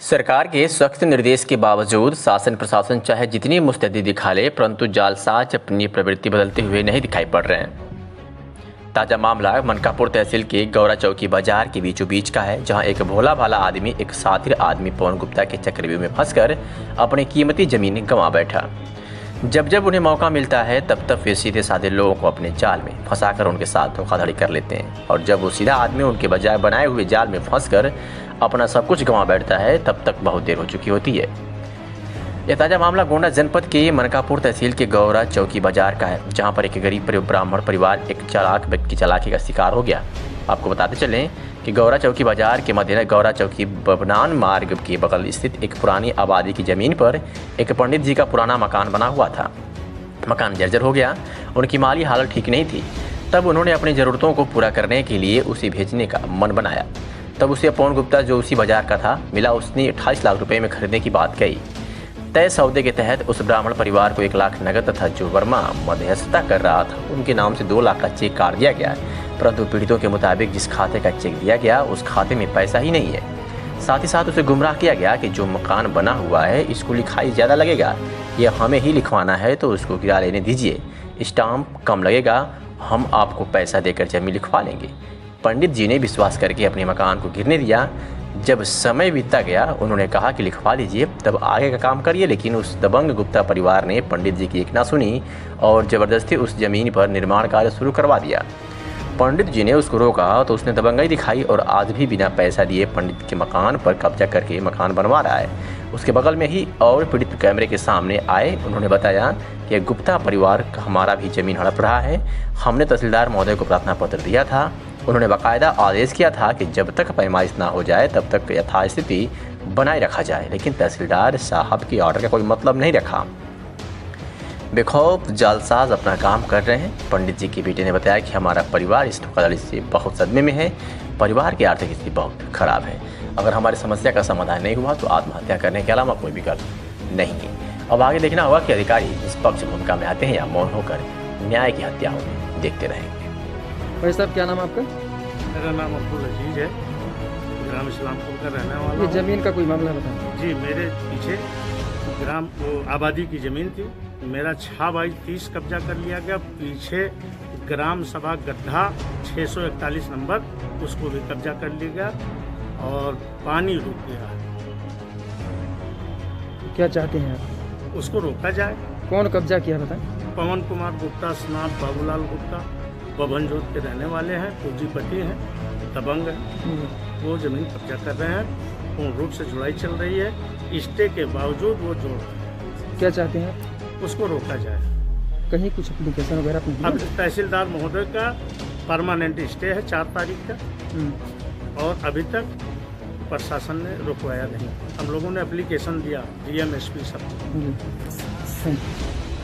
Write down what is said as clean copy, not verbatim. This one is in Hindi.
सरकार के सख्त निर्देश के बावजूद शासन प्रशासन चाहे जितनी मुस्तैदी दिखा ले, परंतु जालसाज अपनी प्रवृत्ति बदलते हुए नहीं दिखाई पड़ रहे हैं। ताज़ा मामला मनकापुर तहसील के गौरा चौकी बाजार के बीचों बीच का है, जहां एक भोला भाला आदमी एक शातिर आदमी पवन गुप्ता के चक्रव्यूह में फंसकर अपनी कीमती जमीन गंवा बैठा। जब जब उन्हें मौका मिलता है तब तब वे सीधे साधे लोगों को अपने जाल में फंसाकर उनके साथ धोखाधड़ी कर लेते हैं, और जब वो सीधा आदमी उनके बजाय बनाए हुए जाल में फंसकर अपना सब कुछ गंवा बैठता है तब तक बहुत देर हो चुकी होती है। यह ताज़ा मामला गोंडा जनपद के मनकापुर तहसील के गौरा चौकी बाजार का है, जहां पर एक गरीब ब्राह्मण परिवार एक चालाक व्यक्ति की चालाकी का शिकार हो गया। आपको बताते चलें कि गौरा चौकी बाजार के मध्य गौरा चौकी बबनान मार्ग के बगल स्थित एक पुरानी आबादी की ज़मीन पर एक पंडित जी का पुराना मकान बना हुआ था। मकान जर्जर हो गया, उनकी माली हालत ठीक नहीं थी। तब उन्होंने अपनी ज़रूरतों को पूरा करने के लिए उसे भेजने का मन बनाया। तब उसे पवन गुप्ता, जो उसी बाजार का था, मिला। उसने 28 लाख रुपए में खरीदने की बात कही। तय सौदे के तहत उस ब्राह्मण परिवार को 1 लाख नगद तथा जो वर्मा मध्यस्थता कर रहा था उनके नाम से 2 लाख का चेक काट दिया गया, परंतु पीड़ितों के मुताबिक जिस खाते का चेक दिया गया उस खाते में पैसा ही नहीं है। साथ ही साथ उसे गुमराह किया गया कि जो मकान बना हुआ है इसको लिखाई ज़्यादा लगेगा, यह हमें ही लिखवाना है तो उसको गिरा लेने दीजिए, स्टाम्प कम लगेगा, हम आपको पैसा देकर जमीन लिखवा लेंगे। पंडित जी ने विश्वास करके अपने मकान को गिरने दिया। जब समय बीतता गया उन्होंने कहा कि लिखवा लीजिए, तब आगे का काम करिए, लेकिन उस दबंग गुप्ता परिवार ने पंडित जी की एक ना सुनी और ज़बरदस्ती उस ज़मीन पर निर्माण कार्य शुरू करवा दिया। पंडित जी ने उसको रोका तो उसने दबंगाई दिखाई और आज भी बिना पैसा दिए पंडित के मकान पर कब्जा करके मकान बनवा रहा है। उसके बगल में ही और पीड़ित कैमरे के सामने आए। उन्होंने बताया कि गुप्ता परिवार का हमारा भी ज़मीन हड़प रहा है, हमने तहसीलदार महोदय को प्रार्थना पत्र दिया था। उन्होंने बाकायदा आदेश किया था कि जब तक पैमाइश ना हो जाए तब तक यथास्थिति बनाए रखा जाए, लेकिन तहसीलदार साहब की ऑर्डर का कोई मतलब नहीं रखा। बेखौफ जालसाज अपना काम कर रहे हैं। पंडित जी के बेटे ने बताया कि हमारा परिवार इस धोखाधड़ी से बहुत सदमे में है, परिवार की आर्थिक स्थिति बहुत खराब है। अगर हमारी समस्या का समाधान नहीं हुआ तो आत्महत्या करने के अलावा कोई विकल्प नहीं है। अब आगे देखना होगा कि अधिकारी निष्पक्ष भूमिका में आते हैं या मौन होकर न्याय की हत्या होगी, देखते रहेंगे। भाई साहब, क्या नाम है आपका? मेरा नाम अब्दुल अजीज है, ग्राम इस्लामपुर का रहने वाला। ये ज़मीन का कोई मामला बताएं। जी, मेरे पीछे ग्राम आबादी की ज़मीन थी, मेरा 6/30 कब्जा कर लिया गया। पीछे ग्राम सभा गड्ढा 641 नंबर, उसको भी कब्जा कर लिया गया और पानी रुक गया। क्या चाहते हैं आप? उसको रोका जाए। कौन कब्जा किया बताएं? पवन कुमार गुप्ता, स्नात बाबूलाल गुप्ता, बभनजोत के रहने वाले हैं, पूंजीपति हैं, दबंग हैं। वो ज़मीन कब्जा कर रहे हैं, पूर्ण रूप से जुड़ाई चल रही है। स्टे के बावजूद वो जोड़ रहे हैं। क्या चाहते हैं आप? उसको रोका जाए। कहीं कुछ एप्लीकेशन वगैरह आपने दिया? अब तहसीलदार महोदय का परमानेंट स्टे है 4 तारीख का, और अभी तक प्रशासन ने रुकवाया नहीं। हम लोगों ने एप्लीकेशन दिया, डीएम एसपी सब। Thank you.